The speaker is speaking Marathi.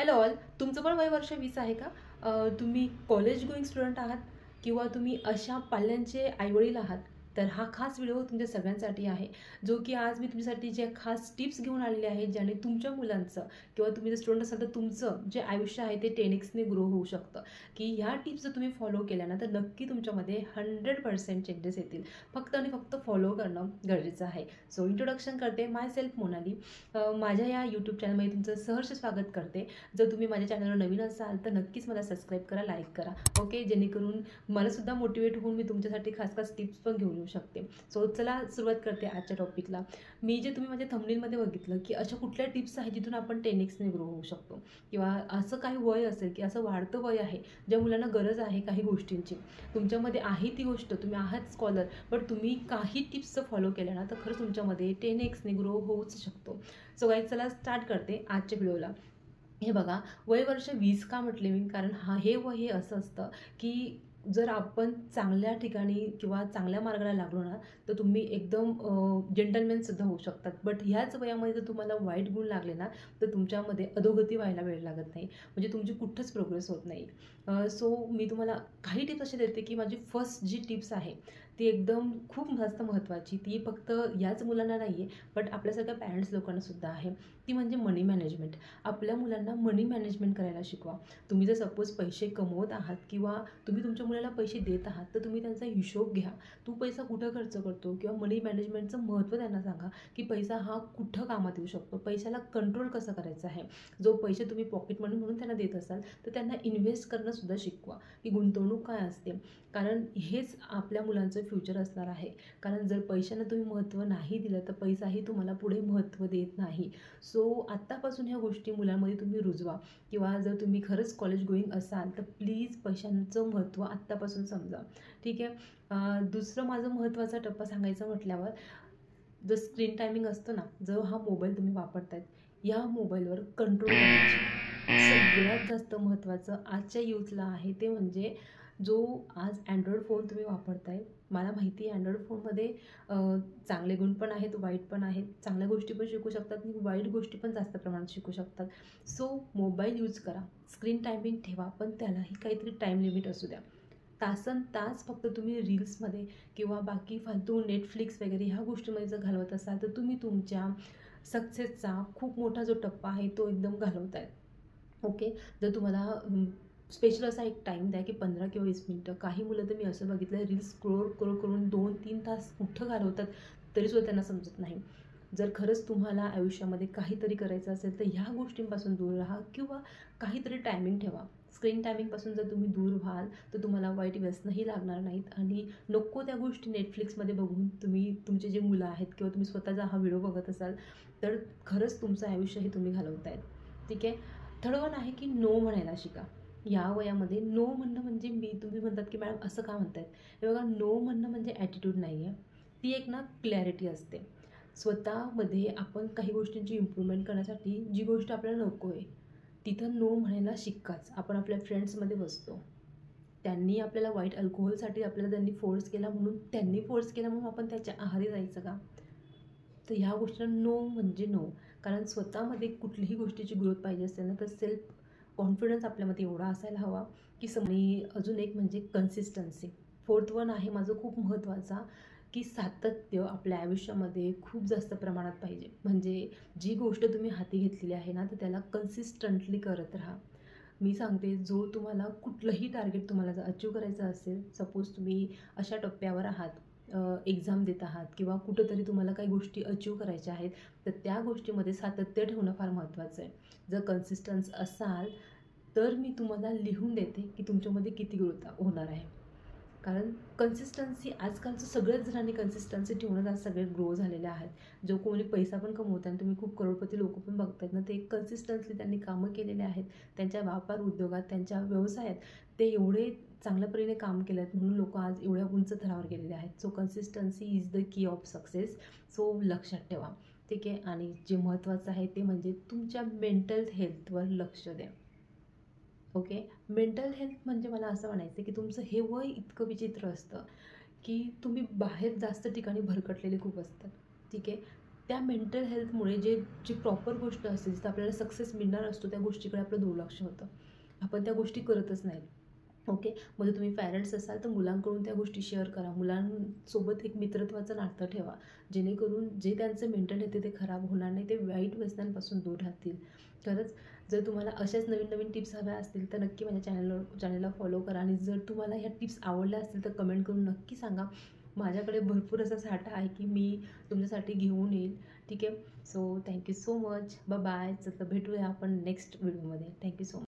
हॅलो ऑल, तुमचं पण वय वर्ष 20 आहे का? तुम्ही कॉलेज गोईंग स्टुडंट आहात किंवा तुम्ही अशा पाल्यांचे आईवडील आहात, तर हा खास व्हिडिओ तुमच्या सगळ्यांसाठी आहे. जो की आज मी तुमच्यासाठी जे खास टिप्स घेऊन आलेले आहेत, ज्याने तुमच्या मुलांचं किंवा तुम्ही जर स्टुडंट असाल तर तुमचं जे आयुष्य आहे ते 10x ग्रो होऊ शकतं. की ह्या टिप्स जर तुम्ही फॉलो केल्या ना, तर नक्की तुमच्यामध्ये 100% चेंजेस येतील. फक्त आणि फक्त फॉलो करणं गरजेचं आहे. सो इंट्रोडक्शन करते, माय सेल्फ मोनाली. माझ्या या यूट्यूब चॅनलमध्ये तुमचं सहर्ष स्वागत करते. जर तुम्ही माझ्या चॅनलवर नवीन असाल तर नक्कीच मला सबस्क्राईब करा, लाईक करा. ओके, जेणेकरून मलासुद्धा मोटिवेट होऊन मी तुमच्यासाठी खास खास टिप्स पण घेऊन येऊ शकते. सो चला सुरुवात करते आजच्या टॉपिकला. मी जे तुम्ही माझ्या थंबनेलमध्ये बघितलं की अशा कुठल्या टिप्स आहेत जिथून आपण 10x ग्रो होऊ शकतो, किंवा असं काही वय असेल की असं वाढतं वय आहे ज्या मुलांना गरज आहे काही गोष्टींची. तुमच्यामध्ये आहे ती गोष्ट, तुम्ही आहात स्कॉलर, बट तुम्ही काही टिप्स फॉलो केल्या ना तर खरंच तुमच्यामध्ये 10x ग्रो होऊच शकतो. सो गाईज चला स्टार्ट करते आजच्या व्हिडिओला. हे बघा, वय वर्ष 20 का म्हटले मी, कारण हे वय हे असं असतं की जर आपण चांगल्या ठिकाणी किंवा चांगल्या मार्गाला लागलो ना तर तुम्ही एकदम जेंटलमॅनसुद्धा होऊ शकतात. बट ह्याच वयामध्ये जर तुम्हाला वाईट गुण लागले ना तर तुमच्यामध्ये अधोगती व्हायला वेळ लागत नाही, म्हणजे तुमची कुठंच प्रोग्रेस होत नाही. सो मी तुम्हाला काही टिप्स असे देते की माझी फर्स्ट जी टिप्स आहे ती एकदम खूप जास्त महत्त्वाची, ती फक्त याच मुलांना नाही आहे बट आपल्यासारख्या पॅरेंट्स लोकांनासुद्धा आहे. ती म्हणजे मनी मॅनेजमेंट. आपल्या मुलांना मनी मॅनेजमेंट करायला शिकवा. तुम्ही जर सपोज पैसे कमवत आहात किंवा तुम्ही तुमच्या मुलाला पैसे देत आहात तर तुम्ही त्यांचा हिशोब घ्या. तू पैसा कुठं खर्च करतो, किंवा मनी मॅनेजमेंटचं महत्त्व त्यांना सांगा की पैसा हा कुठं कामात येऊ शकतो, पैशाला कंट्रोल कसं करायचं आहे. जो पैसे तुम्ही पॉकेट मनी म्हणून त्यांना देत असाल तर त्यांना इन्व्हेस्ट करणंसुद्धा शिकवा की गुंतवणूक काय असते, कारण हेच आपल्या मुलांचं फ्युचर असणार आहे. कारण जर पैशांना तुम्ही महत्त्व नाही दिलं तर पैसाही तुम्हाला पुढे महत्त्व देत नाही. सो आत्तापासून ह्या गोष्टी मुलांमध्ये तुम्ही रुजवा, किंवा जर तुम्ही खरंच कॉलेज गोईंग असाल तर प्लीज पैशांचं महत्त्व आत्तापासून समजा. ठीक आहे. दुसरं माझं महत्त्वाचा टप्पा सांगायचं म्हटल्यावर, जो स्क्रीन टायमिंग असतो ना, जो हा मोबाईल तुम्ही वापरतायत, या मोबाईलवर कंट्रोल करायला शिका. सगळ्यात जास्त महत्त्वाचं आजच्या यूथला आहे ते म्हणजे, जो आज अँड्रॉइड फोन तुम्ही वापरताय, मला माहिती आहे अँड्रॉइड फोनमध्ये चांगले गुण पण आहेत, वाईट पण आहेत. चांगल्या गोष्टी पण शिकू शकतात आणि वाईट गोष्टी पण जास्त प्रमाणात शिकू शकतात. सो मोबाईल यूज करा, स्क्रीन टायमिंग ठेवा, पण त्यालाही काहीतरी टाईम लिमिट असू द्या. तासन तास फक्त तुम्ही रील्समध्ये किंवा बाकी फालतू नेटफ्लिक्स वगैरे ह्या गोष्टीमध्ये जर घालवत असाल तर तुम्ही तुमच्या सक्सेसचा खूप मोठा जो टप्पा आहे तो एकदम घालवताय. ओके, जर तुम्हाला स्पेशल असा एक टाईम द्या की 15 किंवा 20 मिनटं. काही मुलं तर मी असं बघितलं रील्स स्क्रोल करून 2-3 तास कुठं घालवतात तरीसुद्धा त्यांना समजत नाही. जर खरंच तुम्हाला आयुष्यामध्ये काहीतरी करायचं असेल तर ह्या गोष्टींपासून दूर राहा, किंवा काहीतरी टायमिंग ठेवा. स्क्रीन टायमिंगपासून जर तुम्ही दूर व्हाल तर तुम्हाला वाईट व्यसनही लागणार नाहीत, आणि नको त्या गोष्टी नेटफ्लिक्समध्ये बघून तुम्ही तुमचे जे मुलं आहेत किंवा तुम्ही स्वतःचा हा व्हिडिओ बघत असाल तर खरंच तुमचं आयुष्य हे तुम्ही घालवतायत. ठीक आहे. थर्ड वन आहे की नो म्हणायला शिका. या वयामध्ये नो म्हणणं म्हणजे, तुम्ही म्हणतात की मॅडम असं का म्हणतायत, हे बघा, नो म्हणणं म्हणजे ॲटिट्यूड नाही आहे, ती एक ना क्लॅरिटी असते. स्वतःमध्ये आपण काही गोष्टींची इम्प्रूव्हमेंट करण्यासाठी जी गोष्ट आपल्याला नको आहे तिथं नो म्हणायला शिकाच. आपण आपल्या फ्रेंड्समध्ये बसतो, त्यांनी आपल्याला वाईट अल्कोहोलसाठी आपल्याला त्यांनी फोर्स केला म्हणून आपण त्याच्या आहारी जायचं का? तर ह्या गोष्टीला नो म्हणजे नो. कारण स्वतःमध्ये कुठलीही गोष्टीची ग्रोथ पाहिजे असेल ना तर सेल्फ कॉन्फिडन्स आपल्यामध्ये एवढा असायला हवा की आणि अजून एक म्हणजे कन्सिस्टन्सी. फोर्थ वन आहे माझं खूप महत्त्वाचा, की सातत्य आपल्या आयुष्यामध्ये खूप जास्त प्रमाणात पाहिजे. म्हणजे जी गोष्ट तुम्ही हाती घेतलेली आहे ना तर त्याला कन्सिस्टंटली करत राहा. मी सांगते, जो तुम्हाला कुठलंही टार्गेट तुम्हाला जर अचीव करायचं असेल, सपोज तुम्ही अशा टप्प्यावर आहात, एक्झाम देत आहात किंवा कुठंतरी तुम्हाला काही गोष्टी अचीव करायच्या आहेत, तर त्या गोष्टीमध्ये सातत्य ठेवणं फार महत्त्वाचं आहे. जर कन्सिस्टन्स असाल तर मी तुम्हाला लिहून देते की तुमच्यामध्ये किती ग्रोथ होणार आहे. कारण कन्सिस्टन्सी आजकालचं सगळ्याच जणांनी कन्सिस्टन्सी ठेवूनच आज सगळे ग्रो झालेले आहेत. जो कोणी पैसा पण कमवत आहे, तुम्ही खूप करोडपती लोक पण बघतायत ना, ते कन्सिस्टन्सली त्यांनी कामं केलेले आहेत. त्यांच्या व्यापार उद्योगात, त्यांच्या व्यवसायात ते एवढे चांगल्या परीने काम केलं आहेत म्हणून लोक आज एवढ्या उंच थरावर गेलेले आहेत. So consistency is the key of success. So लक्षात ठेवा. ठीक आहे. आणि जे महत्त्वाचं आहे ते म्हणजे तुमच्या मेंटल हेल्थवर लक्ष द्या. ओके, मेंटल हेल्थ म्हणजे मला असं म्हणायचं की तुमचं हे वय इतकं विचित्र असतं की तुम्ही बाहेर जास्त ठिकाणी भरकटलेले खूप असतात. ठीक आहे. त्या मेंटल हेल्थमुळे जे जी प्रॉपर गोष्ट असते जिथं आपल्याला सक्सेस मिळणार असतो त्या गोष्टीकडे आपलं दुर्लक्ष होतं. आपण त्या गोष्टी करतच नाही. ओके. म्हणजे तुम्ही पॅरेंट्स असाल तर मुलांकडून त्या गोष्टी शेअर करा. मुलांसोबत एक मित्रत्वाचं नातं ठेवा. जेणेकरून जे त्यांचं मेंटल हेल्थ आहे ते खराब होणार नाही. ते वाईट व्यसनांपासून दूर राहतील. खरंच जर तुम्हाला अशाच नवीन-नवीन टिप्स हव्या असतील तर नक्की माझ्या चॅनलला फॉलो करा आणि जर तुम्हाला ह्या टिप्स आवडल्या असतील तर कमेंट करून नक्की सांगा. माझ्याकडे भरपूर असा साठा आहे की मी तुमच्यासाठी घेऊन येईल. ठीक आहे. So thank you so much. Bye. चला भेटूया आपण नेक्स्ट व्हिडिओमध्ये. Thank you so much.